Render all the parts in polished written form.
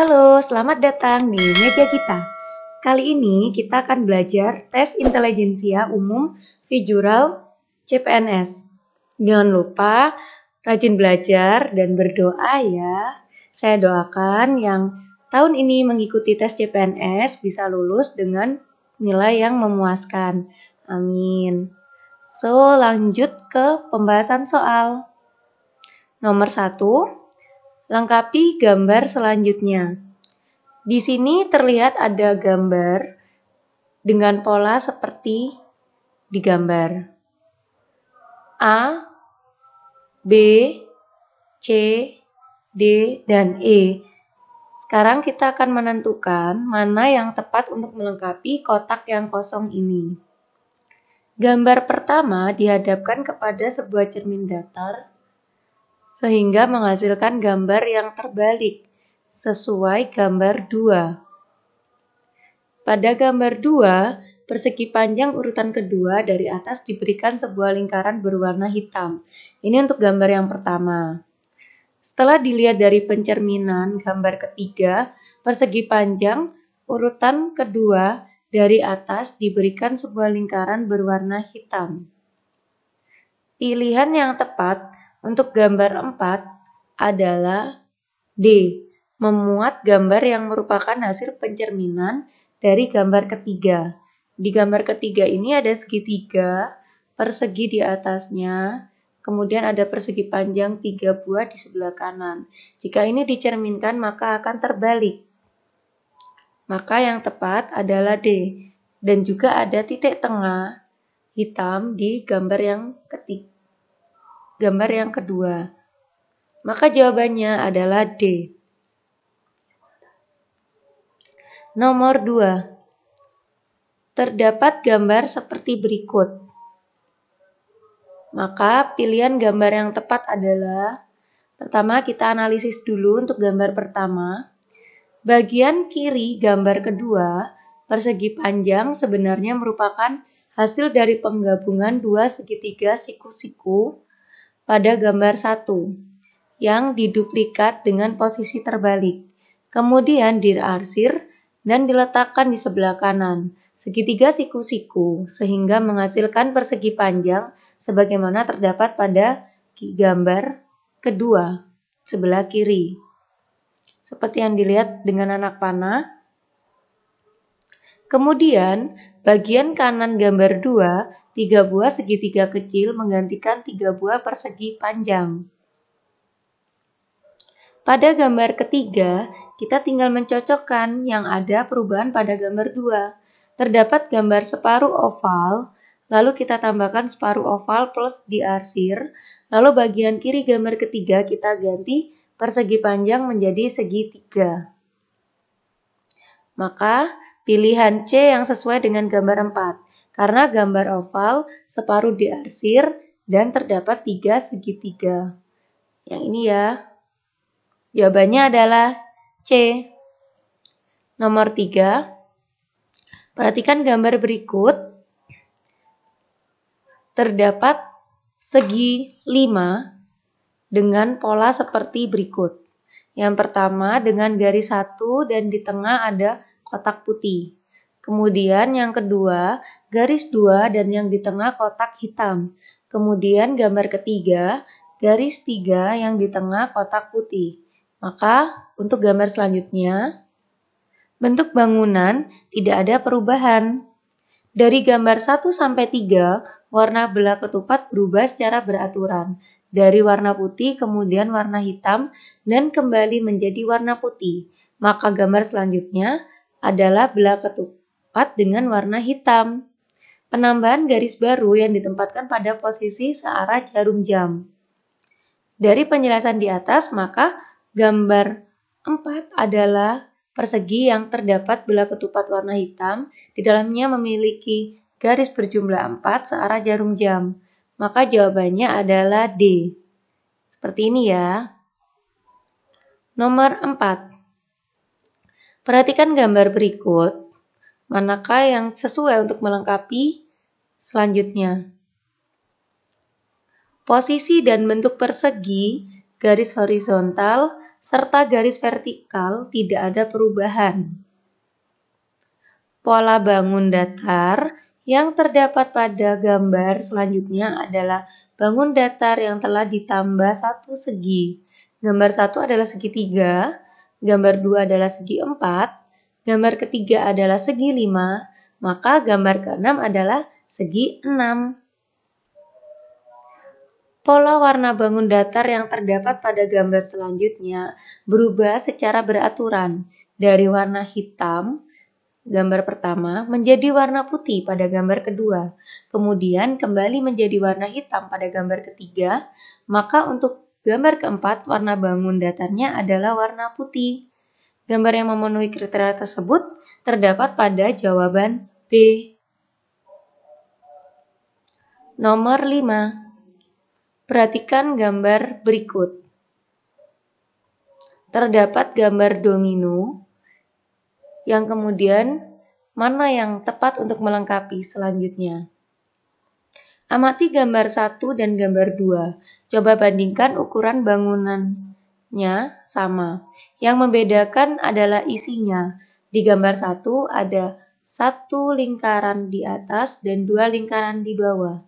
Halo, selamat datang di meja kita. Kali ini kita akan belajar tes intelijensia umum Figural CPNS. Jangan lupa rajin belajar dan berdoa ya. Saya doakan yang tahun ini mengikuti tes CPNS bisa lulus dengan nilai yang memuaskan. Amin. So, lanjut ke pembahasan soal. Nomor 1. Lengkapi gambar selanjutnya. Di sini terlihat ada gambar dengan pola seperti di gambar A, B, C, D, dan E. Sekarang kita akan menentukan mana yang tepat untuk melengkapi kotak yang kosong ini. Gambar pertama dihadapkan kepada sebuah cermin datar sehingga menghasilkan gambar yang terbalik sesuai gambar 2. Pada gambar 2, persegi panjang urutan kedua dari atas diberikan sebuah lingkaran berwarna hitam. Ini untuk gambar yang pertama. Setelah dilihat dari pencerminan gambar ketiga, persegi panjang urutan kedua dari atas diberikan sebuah lingkaran berwarna hitam. Pilihan yang tepat untuk gambar 4 adalah D. Memuat gambar yang merupakan hasil pencerminan dari gambar ketiga. Di gambar ketiga ini ada segitiga, persegi di atasnya, kemudian ada persegi panjang 3 buah di sebelah kanan. Jika ini dicerminkan maka akan terbalik. Maka yang tepat adalah D. Dan juga ada titik tengah hitam di gambar yang kedua. Maka jawabannya adalah D. Nomor 2. Terdapat gambar seperti berikut. Maka pilihan gambar yang tepat adalah, pertama kita analisis dulu untuk gambar pertama. Bagian kiri gambar kedua, persegi panjang sebenarnya merupakan hasil dari penggabungan dua segitiga siku-siku pada gambar 1 yang diduplikat dengan posisi terbalik. Kemudian diarsir dan diletakkan di sebelah kanan segitiga siku-siku sehingga menghasilkan persegi panjang sebagaimana terdapat pada gambar kedua sebelah kiri. Seperti yang dilihat dengan anak panah. Kemudian bagian kanan gambar 2, 3 buah segitiga kecil menggantikan 3 buah persegi panjang. Pada gambar ketiga, kita tinggal mencocokkan yang ada perubahan pada gambar 2. Terdapat gambar separuh oval, lalu kita tambahkan separuh oval plus diarsir, lalu bagian kiri gambar ketiga kita ganti persegi panjang menjadi segitiga. Maka pilihan C yang sesuai dengan gambar 4. Karena gambar oval separuh diarsir dan terdapat 3 segitiga. Yang ini ya. Jawabannya adalah C. Nomor 3. Perhatikan gambar berikut. Terdapat segi 5 dengan pola seperti berikut. Yang pertama dengan garis 1 dan di tengah ada kotak putih. Kemudian yang kedua, garis 2 dan yang di tengah kotak hitam. Kemudian gambar ketiga, garis 3 yang di tengah kotak putih. Maka untuk gambar selanjutnya, bentuk bangunan tidak ada perubahan. Dari gambar 1 sampai 3, warna belah ketupat berubah secara beraturan. Dari warna putih kemudian warna hitam dan kembali menjadi warna putih. Maka gambar selanjutnya adalah belah ketupat dengan warna hitam. Penambahan garis baru yang ditempatkan pada posisi searah jarum jam. Dari penjelasan di atas, maka gambar 4 adalah persegi yang terdapat belah ketupat warna hitam, di dalamnya memiliki garis berjumlah 4 searah jarum jam. Maka jawabannya adalah D. Seperti ini ya. Nomor 4. Perhatikan gambar berikut. Manakah yang sesuai untuk melengkapi selanjutnya? Posisi dan bentuk persegi, garis horizontal, serta garis vertikal tidak ada perubahan. Pola bangun datar yang terdapat pada gambar selanjutnya adalah bangun datar yang telah ditambah satu segi. Gambar 1 adalah segitiga, gambar 2 adalah segi 4, gambar ketiga adalah segi 5, maka gambar ke-6 adalah segi 6. Pola warna bangun datar yang terdapat pada gambar selanjutnya berubah secara beraturan dari warna hitam gambar pertama menjadi warna putih pada gambar kedua, kemudian kembali menjadi warna hitam pada gambar ketiga, maka untuk gambar keempat warna bangun datarnya adalah warna putih. Gambar yang memenuhi kriteria tersebut terdapat pada jawaban B. Nomor 5. Perhatikan gambar berikut. Terdapat gambar domino yang kemudian mana yang tepat untuk melengkapi selanjutnya. Amati gambar 1 dan gambar 2. Coba bandingkan ukuran bangunannya sama. Yang membedakan adalah isinya. Di gambar 1 ada 1 lingkaran di atas dan 2 lingkaran di bawah.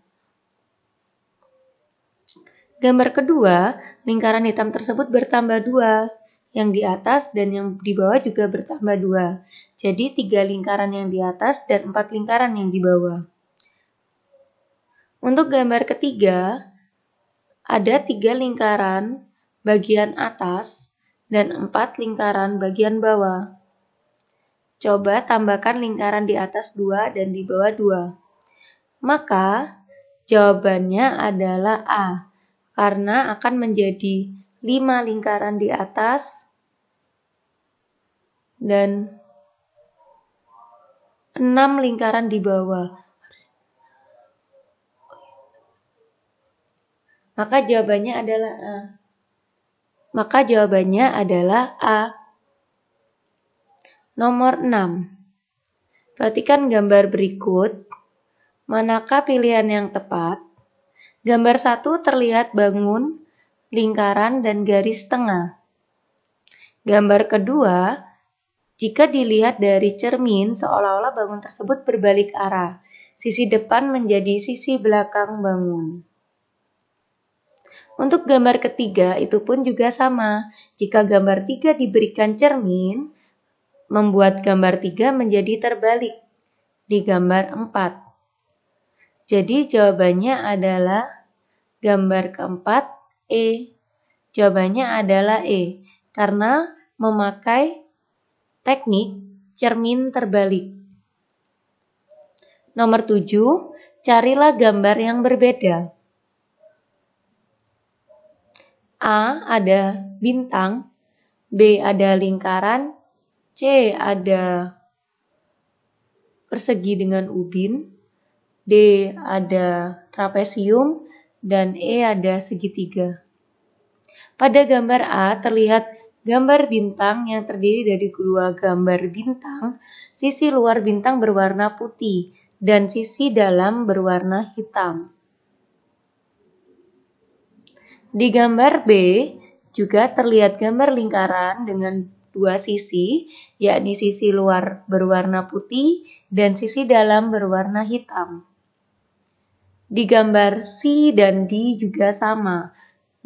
Gambar kedua, lingkaran hitam tersebut bertambah 2. Yang di atas dan yang di bawah juga bertambah 2. Jadi 3 lingkaran yang di atas dan 4 lingkaran yang di bawah. Untuk gambar ketiga, ada 3 lingkaran bagian atas dan 4 lingkaran bagian bawah. Coba tambahkan lingkaran di atas 2 dan di bawah 2. Maka jawabannya adalah A, karena akan menjadi 5 lingkaran di atas dan 6 lingkaran di bawah. Maka jawabannya adalah A. Nomor 6. Perhatikan gambar berikut. Manakah pilihan yang tepat? Gambar 1 terlihat bangun, lingkaran, dan garis tengah. Gambar kedua, jika dilihat dari cermin, seolah-olah bangun tersebut berbalik arah. Sisi depan menjadi sisi belakang bangun. Untuk gambar ketiga, itu pun juga sama. Jika gambar 3 diberikan cermin, membuat gambar 3 menjadi terbalik di gambar 4. Jadi jawabannya adalah gambar keempat E. Jawabannya adalah E, karena memakai teknik cermin terbalik. Nomor 7, carilah gambar yang berbeda. A ada bintang, B ada lingkaran, C ada persegi dengan ubin, D ada trapesium, dan E ada segitiga. Pada gambar A terlihat gambar bintang yang terdiri dari 2 gambar bintang, sisi luar bintang berwarna putih dan sisi dalam berwarna hitam. Di gambar B juga terlihat gambar lingkaran dengan 2 sisi, yakni sisi luar berwarna putih dan sisi dalam berwarna hitam. Di gambar C dan D juga sama.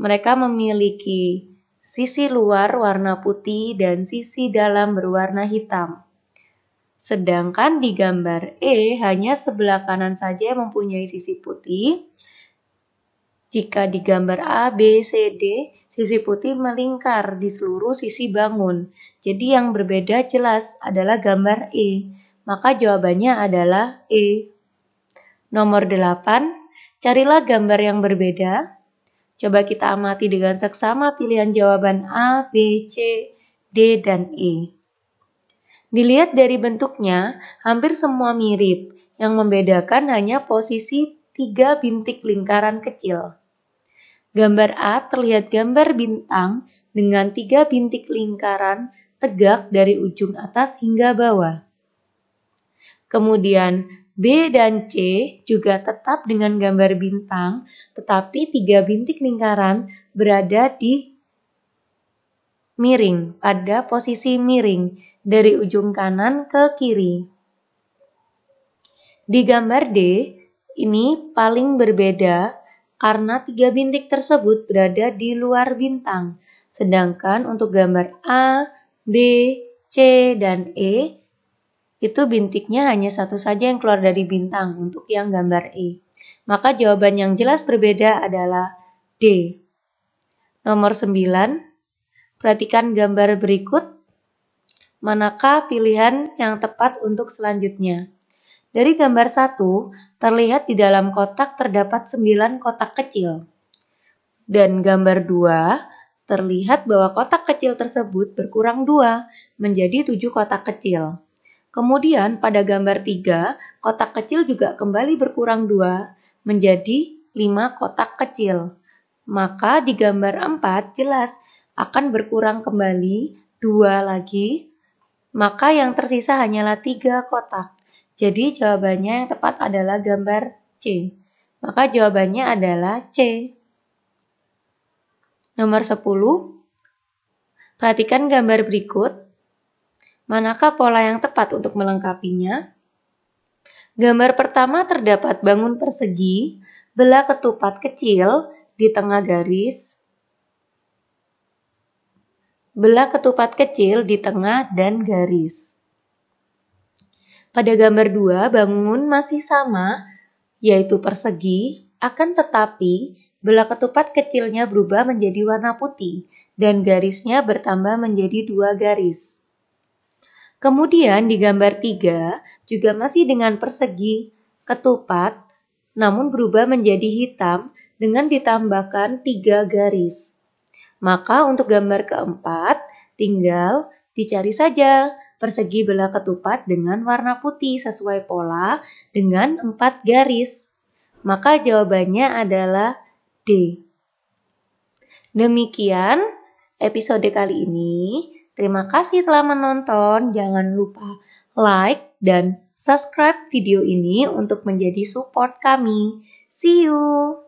Mereka memiliki sisi luar warna putih dan sisi dalam berwarna hitam. Sedangkan di gambar E hanya sebelah kanan saja mempunyai sisi putih. Jika di gambar A, B, C, D, sisi putih melingkar di seluruh sisi bangun. Jadi yang berbeda jelas adalah gambar E. Maka jawabannya adalah E. Nomor 8, carilah gambar yang berbeda. Coba kita amati dengan seksama pilihan jawaban A, B, C, D, dan E. Dilihat dari bentuknya, hampir semua mirip. Yang membedakan hanya posisi 3 bintik lingkaran kecil. Gambar A terlihat gambar bintang dengan 3 bintik lingkaran tegak dari ujung atas hingga bawah. Kemudian B dan C juga tetap dengan gambar bintang, tetapi 3 bintik lingkaran berada di miring, pada posisi miring, dari ujung kanan ke kiri. Di gambar D, ini paling berbeda karena 3 bintik tersebut berada di luar bintang. Sedangkan untuk gambar A, B, C, dan E, itu bintiknya hanya satu saja yang keluar dari bintang untuk yang gambar E. Maka jawaban yang jelas berbeda adalah D. Nomor 9, perhatikan gambar berikut. Manakah pilihan yang tepat untuk selanjutnya? Dari gambar 1, terlihat di dalam kotak terdapat 9 kotak kecil. Dan gambar 2, terlihat bahwa kotak kecil tersebut berkurang 2, menjadi 7 kotak kecil. Kemudian pada gambar 3, kotak kecil juga kembali berkurang 2, menjadi 5 kotak kecil. Maka di gambar 4 jelas akan berkurang kembali 2 lagi, maka yang tersisa hanyalah 3 kotak. Jadi jawabannya yang tepat adalah gambar C. Maka jawabannya adalah C. Nomor 10. Perhatikan gambar berikut. Manakah pola yang tepat untuk melengkapinya? Gambar pertama terdapat bangun persegi, belah ketupat kecil di tengah garis, belah ketupat kecil di tengah dan garis. Pada gambar 2, bangun masih sama, yaitu persegi, akan tetapi belah ketupat kecilnya berubah menjadi warna putih, dan garisnya bertambah menjadi 2 garis. Kemudian di gambar 3, juga masih dengan persegi ketupat, namun berubah menjadi hitam dengan ditambahkan 3 garis. Maka untuk gambar keempat, tinggal dicari saja persegi belah ketupat dengan warna putih sesuai pola dengan 4 garis. Maka jawabannya adalah D. Demikian episode kali ini. Terima kasih telah menonton. Jangan lupa like dan subscribe video ini untuk menjadi support kami. See you!